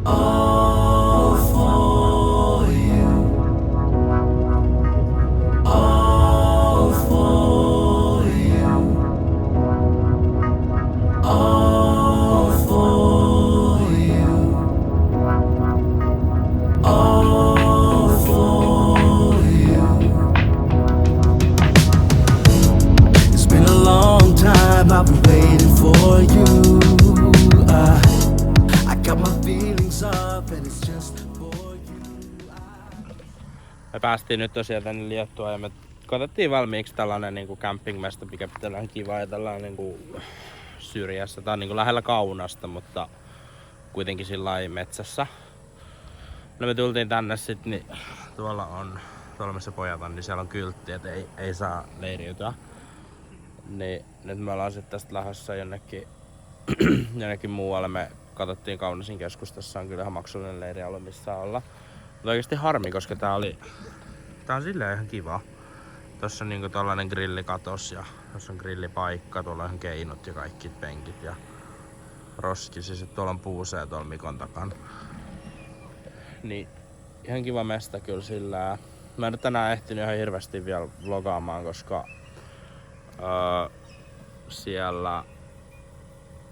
All for you. All for you. All for you. All for you. It's been a long time I've been waiting for you. I got my feelings up and it's just for you. Me päästiin nyt tosiaan tänne Liettuaan ja me katsottiin valmiiksi tällainen niinku campingmesta, mikä pitää olla kiva ja tällainen niinku syrjässä. Tää on niinku lähellä Kaunasta, mutta kuitenkin sillä metsässä. No me tultiin tänne sit, niin tuolla missä pojat on, niin siellä on kyltti, että ei saa leiriytyä. Niin nyt me ollaan sit tästä lähdössä jonnekin muualle. Me katsottiin Kaunasin keskustassa, on kyllä ihan maksullinen leirialue missä olla. Mutta oikeesti harmi, koska tää on silleen ihan kiva. Tossa on niinku tollanen grillikatos ja tossa on grillipaikka, tuolla on keinot ja kaikki penkit ja roskis ja sit tuolla on puusea tuolla Mikon takana. Niin ihan kiva mesta kyllä sillä. Mä en nyt tänään ehtinyt ihan hirveästi vielä vlogaamaan, koska siellä,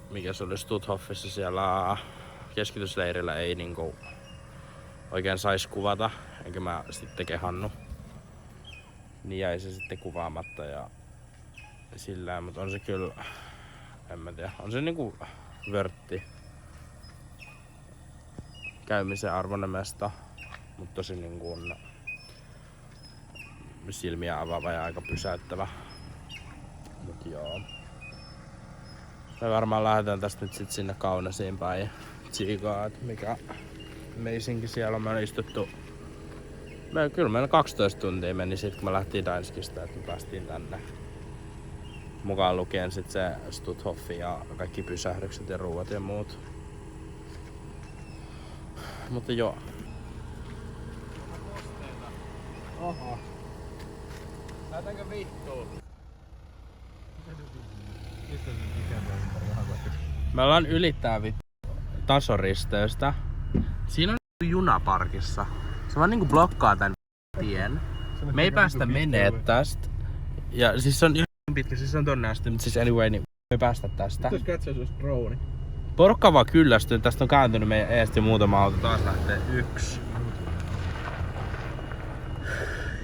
mikä se oli Stuthoffissa, siellä keskitysleirillä ei niinku oikein sais kuvata, enkä mä sitten kehannu. Niin jäi se sitten kuvaamatta ja sillä, mutta on se kyllä, en mä tiedä, on se niinku vörtti käymisen arvoinen mesta, mutta tosi niinku silmiä avaava ja aika pysäyttävä. Mut joo. Me varmaan lähdetään tästä nyt sit sinne Kaunasiin päin tsiikaa, et mikä meisinkin siellä on. Me on istuttu. Kyllä meillä 12 tuntia meni sit kun me lähtiin Danskista, että me päästiin tänne. Mukaan lukien sit se Stuthoffi ja kaikki pysähdykset ja ruuat ja muut. Mutta joo. Oho. Lähdetäänkö vittuun? Me ollaan ylittää tasoristeystä. Siinä on junaparkissa. Se vaan niinku blokkaa tän tien. Me ei päästä menee tästä. Ja siis se on ihan pitkä, siis se on tonne asti, mutta siis anyway, niin me ei päästä tästä. Jos katsoo susta drone. Porukka vaan kyllästyy, tästä on kääntynyt meidän eesti muutama auto, taas lähtee yksi.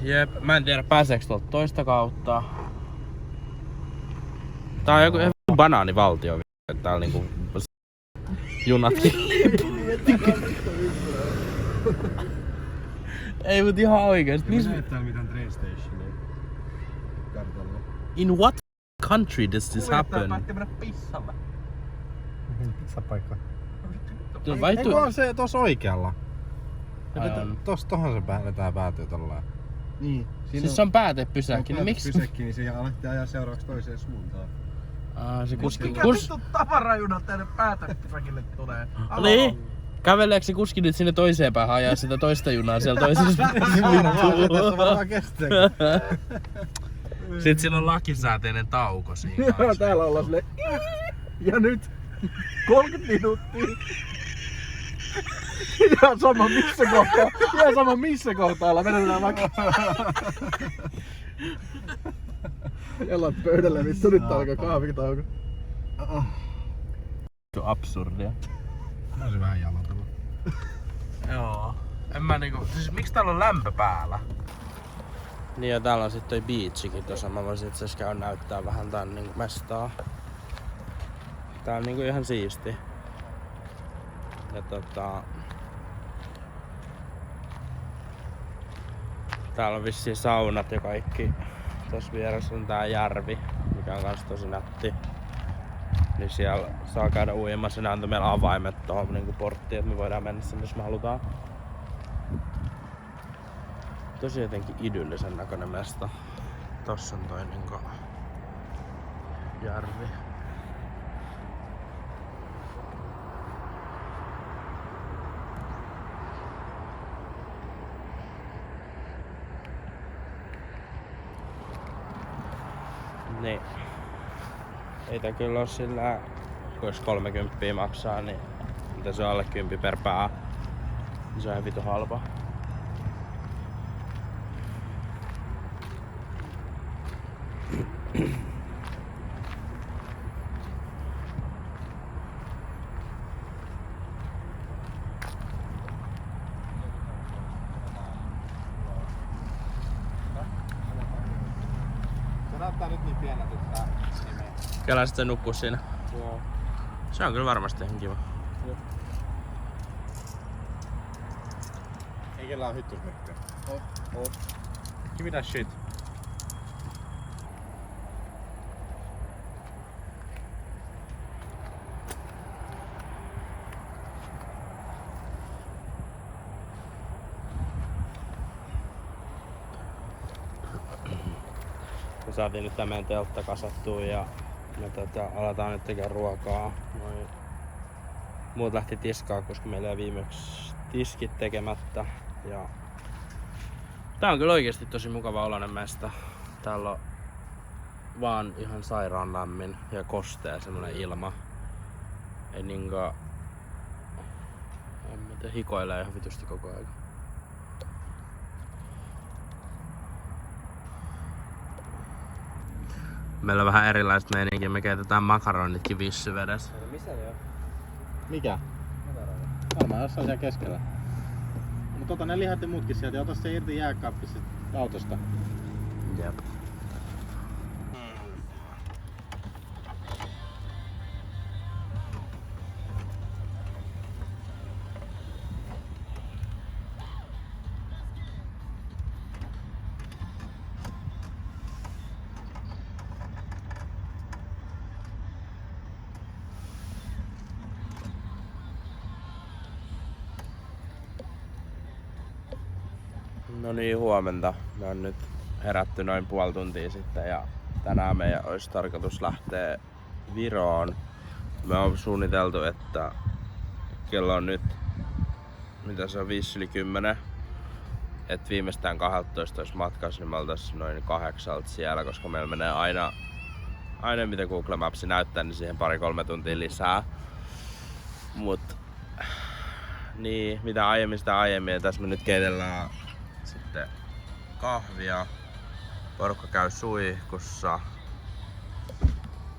Jep, mä en tiedä pääseekö tuolta toista kautta. Tää on joku banaanivaltio, että täällä niinku junatkin. Ei mut ihan oikeesti. Ei näe täällä mitään train stationia kartalla. In what country does this happen? Päätti mennä pissalle. Pissapaikka. No, vaihtu... Eikö on se tossa oikealla? Um, Tohon se vetää päätyy tollaan. Niin. siis se on päätepysäkki, niin miksi? Pysäkki, niin se lähtee ajaa seuraavaksi toiseen suuntaan. Se kuski... Mikä vittu tavarajuna tänne päätepysäkille tulee? Niin. Käveleekö se kuski nyt sinne toiseen päähän ajaa sitä toista junaa siellä toisessa? Tässä varmaan kestää. Sitten sillä on lakisääteinen tauko siinä Joo, kanssa. täällä ollaan silleen. Ja nyt 30 minuuttia. Ihan sama missä kohtaa ollaan. Vedetään vaikka. Jalat pöydälle, vittu nyt alkaa kahvikitauko. Absurdia. On se vähän jalotella. Joo. En mä niinku... Siis miksi täällä on lämpö päällä? Niin ja täällä on sit toi beachikin tossa. Mä voisin itse asiassa käydä näyttää vähän tän niinku mestaa. Tää on niinku ihan siisti. Ja täällä on vissiin saunat ja kaikki. Tossa vieressä on tää järvi, mikä on kans tosi nätti. Niin siellä saa käydä uimassa. Ne antoi meillä avaimet tohon niinku porttiin, että me voidaan mennä sinne jos me halutaan. Tosi jotenkin idyllisen näköinen mesta. Tossa on toi niinku järvi. Niin. Ei tää kyllä oo sillä, kun jos 30 maksaa, niin Mitä se on alle 10 per pää. Se on ihan vitu halpa. Se näyttää nyt niin pieneltä tää nimeä. Kelasit sä nukkuu siinä? Joo. Se on kyllä varmasti ihan kiva. Ei kellään ole hyttysmyrkkyä. Give me that shit. Me saatiin nyt tämän teltta kasattua ja me aletaan nyt tekemään ruokaa. Muut lähti tiskaa, koska meillä ei viimeksi tiskit tekemättä. Ja tää on kyllä oikeesti tosi mukava oloinen mesta. Täällä on vaan ihan sairaan lämmin ja kostea semmonen ilma. Ei niinkään... hikoilee ihan vitusti koko ajan. Meillä on vähän erilaiset meininkiä. Me keitetään makaronitkin vissyvedessä. Missä ne on? Mikä? Varmaan jossain siellä keskellä. Mutta ota ne lihat ja muutkin sieltä ja ota se irti jääkaappista autosta. Jep. No niin, huomenta. Me on nyt herätty noin puoli tuntia sitten ja tänään meidän olisi tarkoitus lähteä Viroon. Me on suunniteltu, että kello on nyt, mitä se on, 5:10. Että viimeistään 12 olisi matkassa, niin me oltais noin 8 siellä, koska meillä menee aina mitä Google Maps näyttää, niin siihen 2-3 tuntia lisää. Mut niin, mitä aiemmin sitä aiemmin. Ja tässä me nyt keitellään sitten kahvia. Porukka käy suihkussa.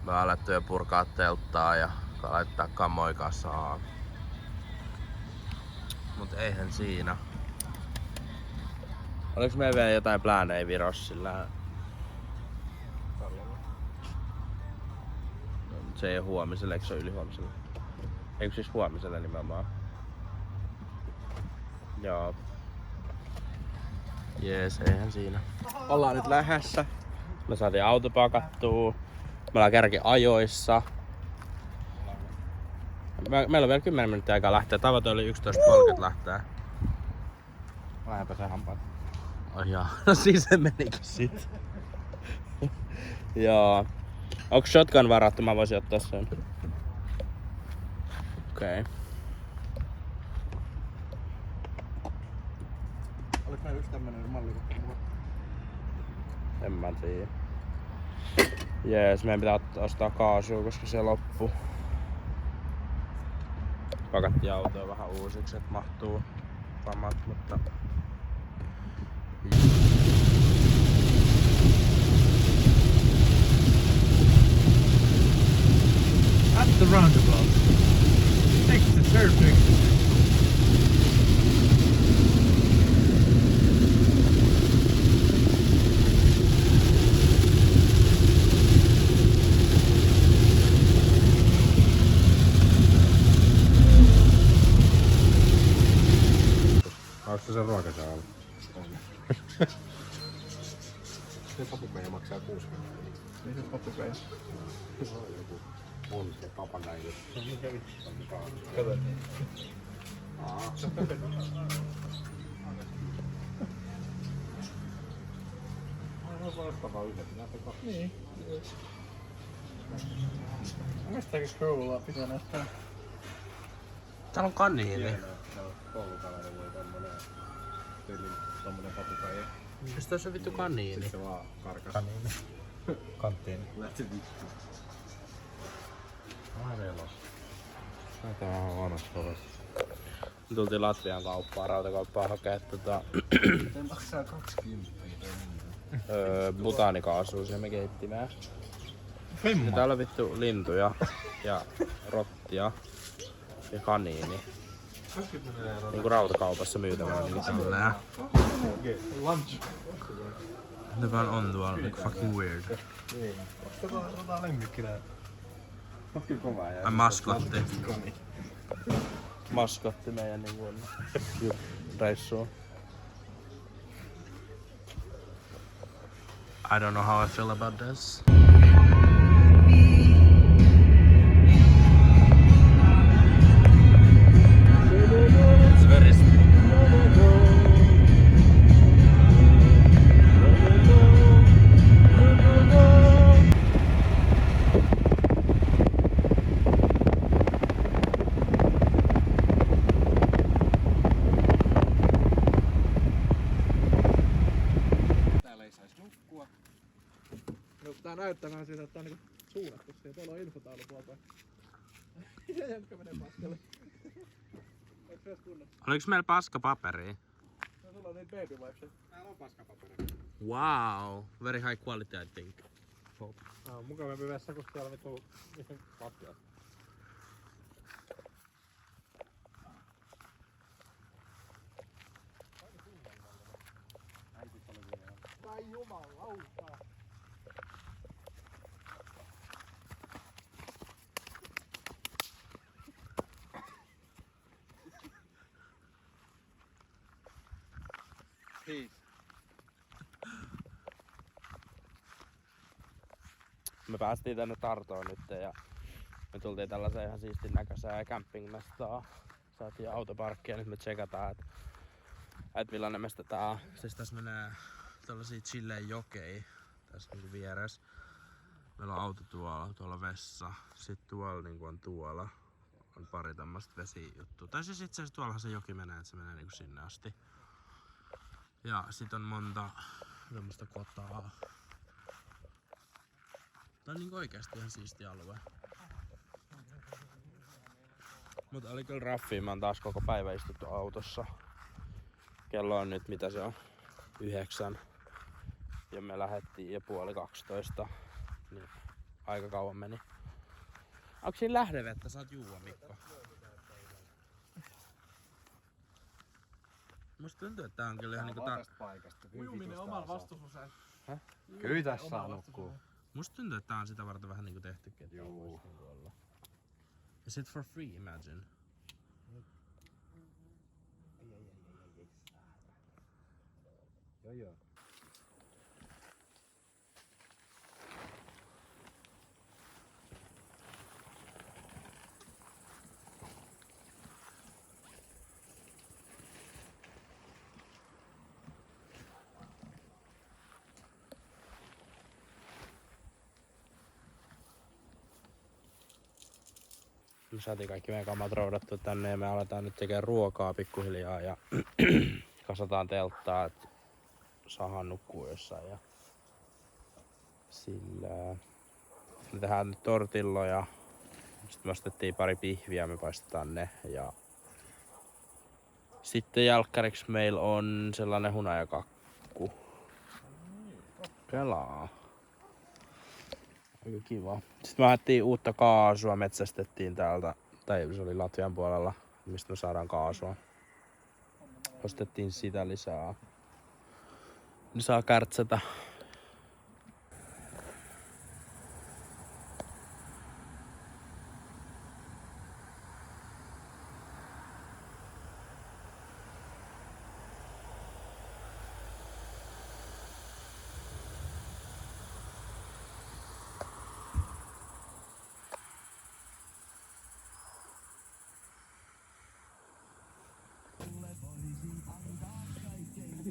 Me on alettu jo purkaa telttaa ja laittaa kammoja kasaan. Mut eihän siinä. Oliks meillä vielä jotain pläänejä Virossa sillä? Se ei oo huomiselle, eikö se ole ylihuomiselle? Eikö siis huomiselle nimenomaan? Joo. Jees, eihän siinä. Ollaan nyt lähdössä. Me saatiin auto pakattua. Me ollaan kärki ajoissa. Meillä on vielä 10 minuuttia aikaa lähteä. Tavoite oli 11.30 lähteä. Lähdepä se hampaat. Oh jaa, no siis se menikin sit. Joo. Onks shotgun varattu? Mä voisin ottaa sen. Okei. Okay. Oliko meillä yksi tämmönen malli? En mä tiedä. Jees, meidän pitää ostaa kaasua, koska se loppuu. Pakattiin autoa vähän uusiksi, että mahtuu kamat, mutta... At the roundabout. Next to Turfix. Onko se ruokasaali? Se papukaija maksaa 60. Missä papukaija? On se papagaio. Kato. Niin. Mistäkin scrollaa pitää näyttää? Täällä on kaniini. Koulukaveri voi tommonen papukaija. Mistä tässä on vittu kaniini? Se vaan karkas. Kanttiin. Lähti vittu. Aivan elos. Tää on huonossa kovassa. Me tultiin Latvian kauppaan, rautakauppaan hakee Se maksaa 20 toi butaanikaasua siihen me keittimään. Ja Femma. täällä on vittu lintuja ja rottia ja kaniini. 20 € Niinku rautakaupassa myytävää niin tälleen. Lunch. Ne vaan on tuolla, like fucking weird. Otetaan lemmikkinä. On kyllä kovaa jää. Ai maskotti. Maskotti meidän niinku reissuun. I don't know how I feel about this. It's very Täällä ei saisi nukkua. No, tää näyttää vähän siltä, että tää on niinku suunnattu siihen. Tuolla on infotaulu tuolta. Ja jätkä menee paskalle. Eiks se edes kunnossa? Oliko meillä paskapaperia? No sulla on niitä baby wipes. Täällä on paskapaperi. Wow, very high quality I think. Tää on mukavampi vessa, kun siellä vittu pattia. Ai jumalauta. Hei. Me päästiin tänne Tartoon nyt ja me tultiin tällaiseen ihan siistin näköiseen campingmestaan. Saatiin autoparkkia, nyt me tsekataan, että millainen mesta tää on. Siis tässä menee tällaisia chilleen jokei tässä niinku vieressä. Meillä on auto tuolla vessa. Sitten tuolla niinku on tuolla. On pari tämmöstä vesijuttua. Tai siis itse asiassa tuollahan se joki menee, että se menee niinku sinne asti. Ja sit on monta tämmöstä kotaa. Tää on niinku oikeesti ihan siisti alue. Mutta oli kyllä raffia, mä oon taas koko päivä istuttu autossa. Kello on nyt mitä se on? 9. Ja me lähdettiin jo 11:30. Niin aika kauan meni. Onko siinä lähdevettä? Saat juua, Mikko. Musta tuntuu, että tää on kyllä ihan niinku paikasta. Ujuminen omalla vastuussa. Kyllä tässä saa nukkua. Musta tuntuu, että tää on sitä varten vähän niinku tehtykin, että täällä voisi niinku olla. Ja sit for free, imagine. Joo. Me saatiin kaikki meidän kamat roudattua tänne ja me aletaan nyt tekemään ruokaa pikkuhiljaa ja kasataan telttaa, että saadaan nukkua jossain ja sillä me tehdään nyt tortilloja. Sitten me ostettiin pari pihviä, me paistetaan ne ja sitten jälkkäriksi meillä on sellainen hunajakakku. Pelaa. Aika kiva. Sitten me haettiin uutta kaasua, metsästettiin täältä, tai se oli Latvian puolella, mistä me saadaan kaasua. Ostettiin sitä lisää. Niin saa kärtsätä.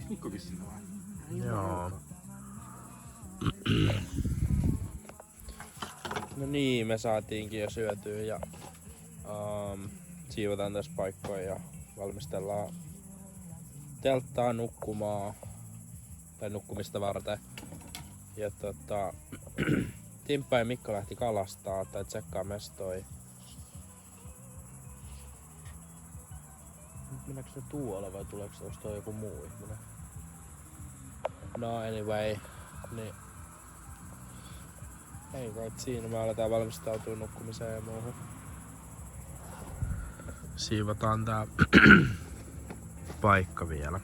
Mikkokin sinne vai? Joo. No niin, me saatiinkin jo syötyä ja siivotaan tässä paikkoja ja valmistellaan telttaa nukkumaan tai nukkumista varten. Ja Timppa ja Mikko lähti kalastaa tai tsekkaa mestoi. Mennäänkö se tuolla vai tuleeko se toi joku muu ihminen? No anyway, niin ei kai siinä, me aletaan valmistautua nukkumiseen ja muuhun. Siivotaan tää paikka vielä.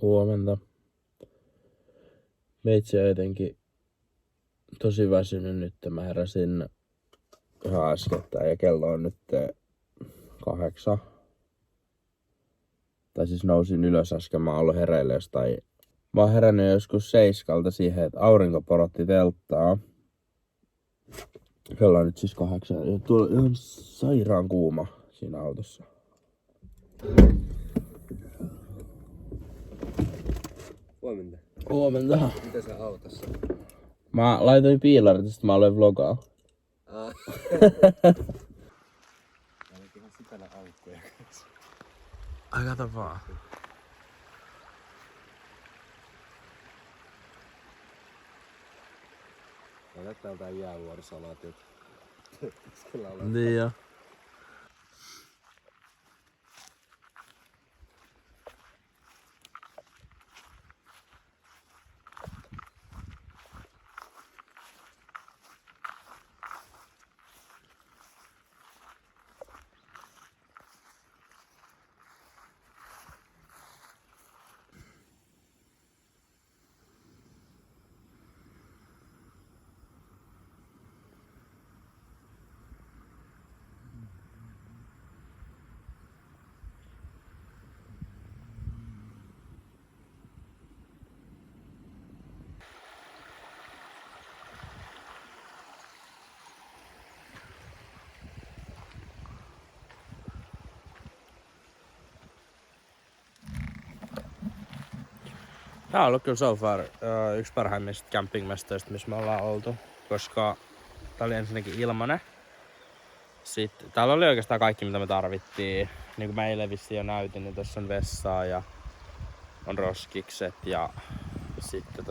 Huomenta. Meitsi on jotenkin tosi väsynyt nyt. Mä heräsin ihan äskettäin ja kello on nyt 8. Tai siis nousin ylös äsken. Mä oon ollut hereillä jostain. Mä oon herännyt joskus 7 siihen, että aurinko porotti telttaa. Kello on nyt siis 8. Ja tuolla on sairaan kuuma siinä autossa. Huomenta. Huomenta. Mitä sä autossa? Mä laitoin piilarit, että mä aloin vlogaa. Täällä on ihan sikana aukkoja. Ai kato vaan. Tää näyttää jotain jäävuorisalaatit. Niin jo. Tää on ollut kyllä so far yksi parhaimmista campingmestoista, missä me ollaan oltu, koska tää oli ensinnäkin ilmanen. Sitten täällä oli oikeastaan kaikki, mitä me tarvittiin. Niin kuin mä eilen vissiin jo näytin, niin tossa on vessaa ja on roskikset ja sitten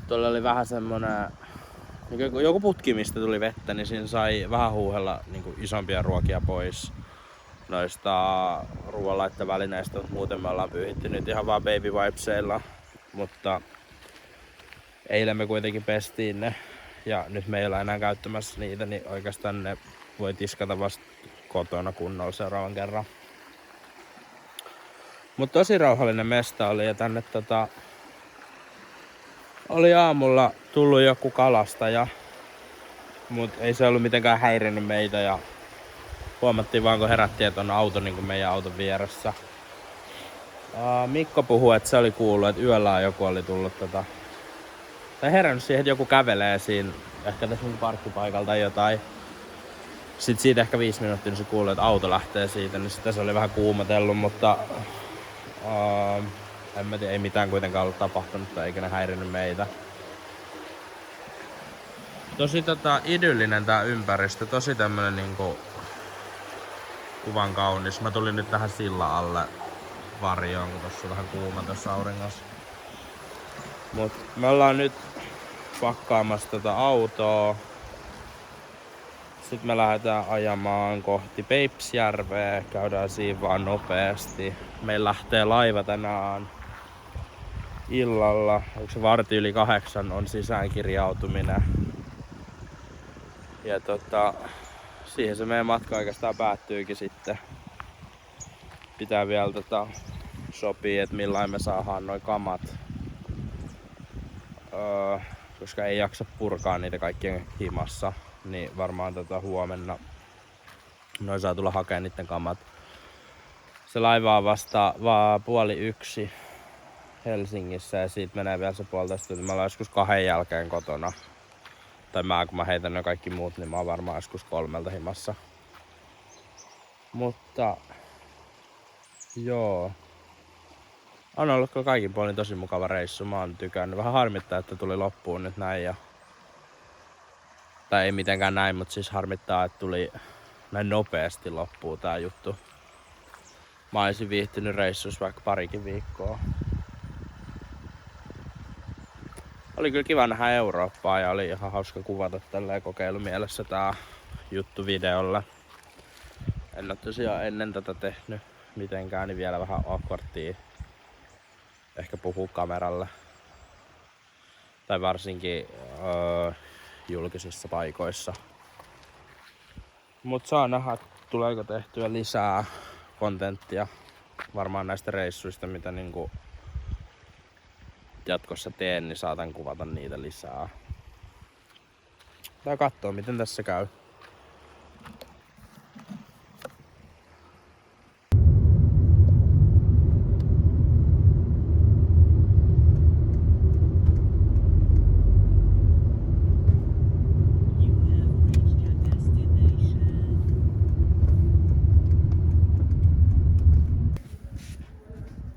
tuolla oli vähän semmonen niin joku putki, mistä tuli vettä, niin siinä sai vähän huuhella niin kuin isompia ruokia pois noista ruoanlaittovälineistä, mutta muuten me ollaan pyyhitty nyt ihan vaan baby wipesilla, mutta eilen me kuitenkin pestiin ne ja nyt me ei olla enää käyttämässä niitä, niin oikeastaan ne voi tiskata vasta kotona kunnolla seuraavan kerran. Mutta tosi rauhallinen mesta oli ja tänne oli aamulla tullut joku kalastaja, mut ei se ollut mitenkään häirinnyt meitä ja huomattiin vaan kun herättiin, että on auto niin kuin meidän auton vieressä. Mikko puhui, että se oli kuullut, että yöllä joku oli tullut tai herännyt siihen, että joku kävelee siinä, ehkä tässä parkkipaikalta tai jotain. Sitten siitä ehkä 5 minuuttia, niin se kuului, että auto lähtee siitä, niin sitten se oli vähän kuumotellut, mutta en mä tiedä, ei mitään kuitenkaan ollut tapahtunut tai eikä ne häirinnyt meitä. Tosi idyllinen tää ympäristö, tosi tämmönen niinku kuvan kaunis. Mä tulin nyt tähän sillan alle varjoon, kun tossa on vähän kuuma tossa auringossa. Mut me ollaan nyt pakkaamassa autoa. Sitten me lähdetään ajamaan kohti Peipsjärveä. Käydään siinä vaan nopeasti. Meillä lähtee laiva tänään illalla. Onko se 7:15 on sisäänkirjautuminen. Ja siihen se meidän matka oikeastaan päättyykin sitten. Pitää vielä sopia, että millain me saadaan noi kamat. Koska ei jaksa purkaa niitä kaikkien himassa, niin varmaan huomenna noin saa tulla hakemaan niiden kamat. Se laiva on vasta 12:30 Helsingissä ja siitä menee vielä se 1,5 tuntia. Mä ollaan joskus 2 jälkeen kotona. Tai kun mä heitän ne kaikki muut, niin mä oon varmaan joskus 3 himassa. Mutta joo. On ollut kaikin puolin tosi mukava reissu. Mä oon tykännyt. Vähän harmittaa, että tuli loppuun nyt näin. Tai ei mitenkään näin, mutta siis harmittaa, että tuli näin nopeasti loppuun tää juttu. Mä olisin viihtynyt reissussa vaikka parikin viikkoa. Oli kyllä kiva nähdä Eurooppaa ja oli ihan hauska kuvata tälleen kokeilumielessä tää juttu videolla. En oo tosiaan ennen tätä tehnyt mitenkään, niin vielä vähän awkwardia ehkä puhua kameralle. Tai varsinkin julkisissa paikoissa. Mut saa nähdä, tuleeko tehtyä lisää kontenttia varmaan näistä reissuista, mitä niinku jatkossa teen, niin saatan kuvata niitä lisää. Tai kattoo miten tässä käy.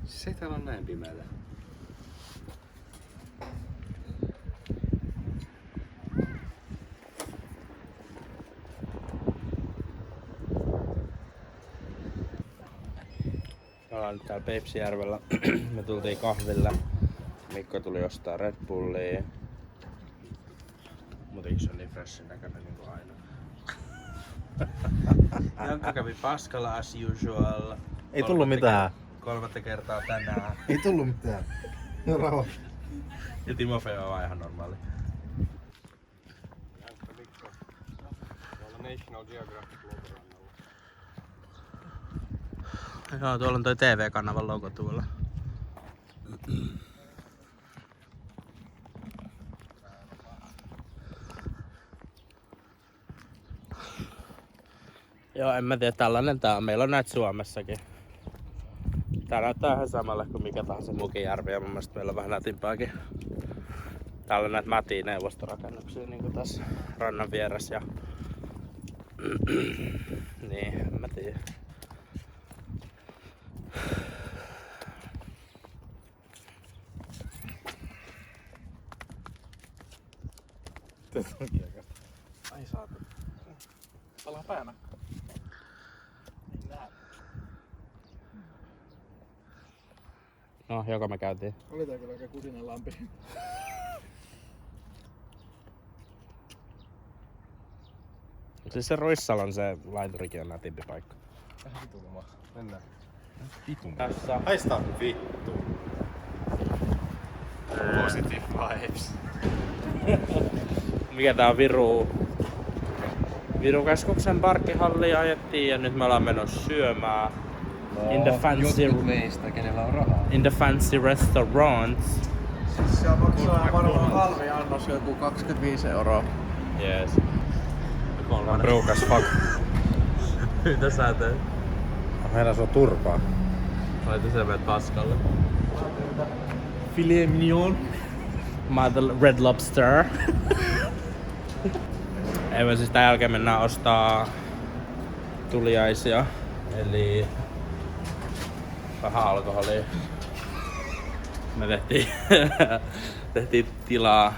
Se täällä on näin pimeällä. Me ollaan nyt täällä Peipsijärvellä. Me tultiin kahville. Mikko tuli ostaa Red Bullia. Muutenkin se on niin freshin näköinen niin kuin aina. Jankka kävi paskalla as usual. Ei tullut mitään. 3. kertaa tänään. Ei tullut mitään. No rauha. Ja Timofei on vaan ihan normaali. Jankka Mikko. Tuolla National Geographic logorannalla. Joo, tuolla on toi TV-kanavan logo tuolla. Joo, en mä tiedä, tällainen tää on. Meillä on näitä Suomessakin. Tää näyttää ihan samalle kuin mikä tahansa muukin järvi ja mun mielestä meillä on vähän nätimpääkin. Täällä on näitä mätiä neuvostorakennuksia niinku tässä rannan vieressä ja niin, en mä tiedä. Ai saatu. Palaa päänä. Niin näin. No, joka me käytiin. Oli tää kyllä oikein kusinen lampi. Siis se Ruissalon se laiturikin on nätimpi paikka. Vähän vituluma. Mennään. Vitun. Tässä Haista vittu. Positive vibes. mikä tää on Viru-keskuksen parkkihalliin ajettiin ja nyt me ollaan menossa syömään. In the fancy, Jotkut meistä, kenellä on rahaa. in the fancy restaurants. Siis se maksaa varmaan halvi annos joku 25 €. Yes. I'm broke as fuck. Mitä sä teet? Meidän on turpaa. Laita sä menet paskalle. Filet mignon. Mother Red Lobster. Ei me siis tän jälkeen mennään ostaa tuliaisia. Eli vähän alkoholia. Me tehtiin tilaa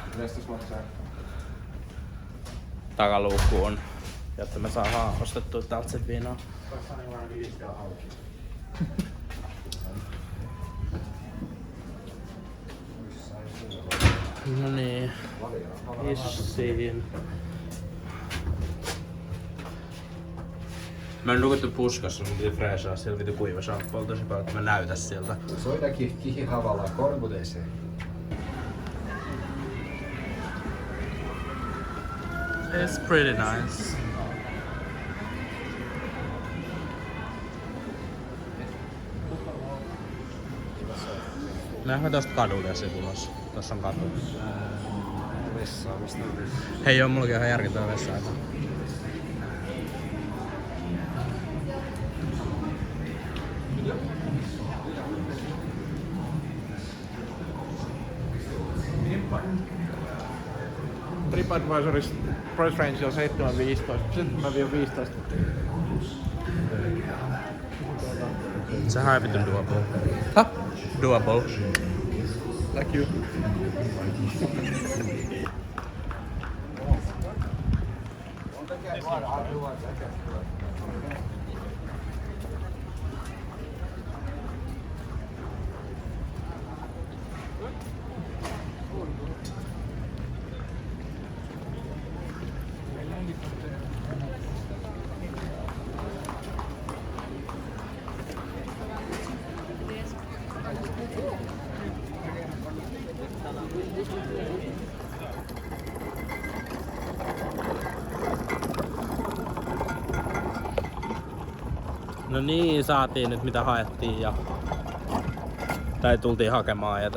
takaluukkuun, jotta me saadaan ostettua täältä sit viinaa. No niin, hissiin. Mä en nukuttu puskassa, mun piti freesaa siellä vitu kuiva shampoo tosi paljon, että mä näytäs sieltä. Soidakin kihihavalla korkuteeseen. It's pretty nice. Me lähdemme tosta kadulle sivulossa. Tossa on katu. Vessaa, mistä on vessa? Hei joo, mullakin on ihan järkyttävä vessa-aika. TripAdvisorissa price range on 7-15. Sehän ei vitun duopo. Häh? Doable. Like you. No niin, saatiin nyt mitä haettiin ja tai tultiin hakemaan ja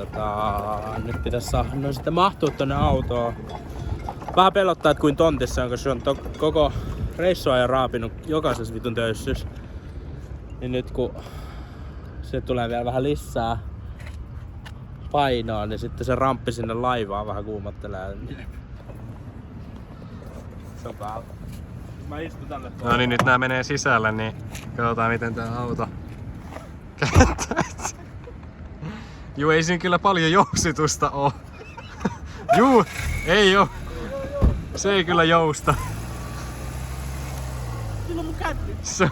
nyt pitäisi saada no sitten mahtua tonne autoon. Vähän pelottaa, että kuin tontissa on, koska se on koko reissuajan raapinut jokaisessa vitun töyssys. Niin nyt kun se tulee vielä vähän lisää painoa, niin sitten se ramppi sinne laivaan vähän kuumottelee. Se on päällä. Mä istun tälle No niin, nyt nää menee sisälle, niin katsotaan miten tää auto käyttäisi. Juu, ei siinä kyllä paljon jousitusta oo. Juu, ei oo. Se ei kyllä jousta. Silloin mun kätty. Se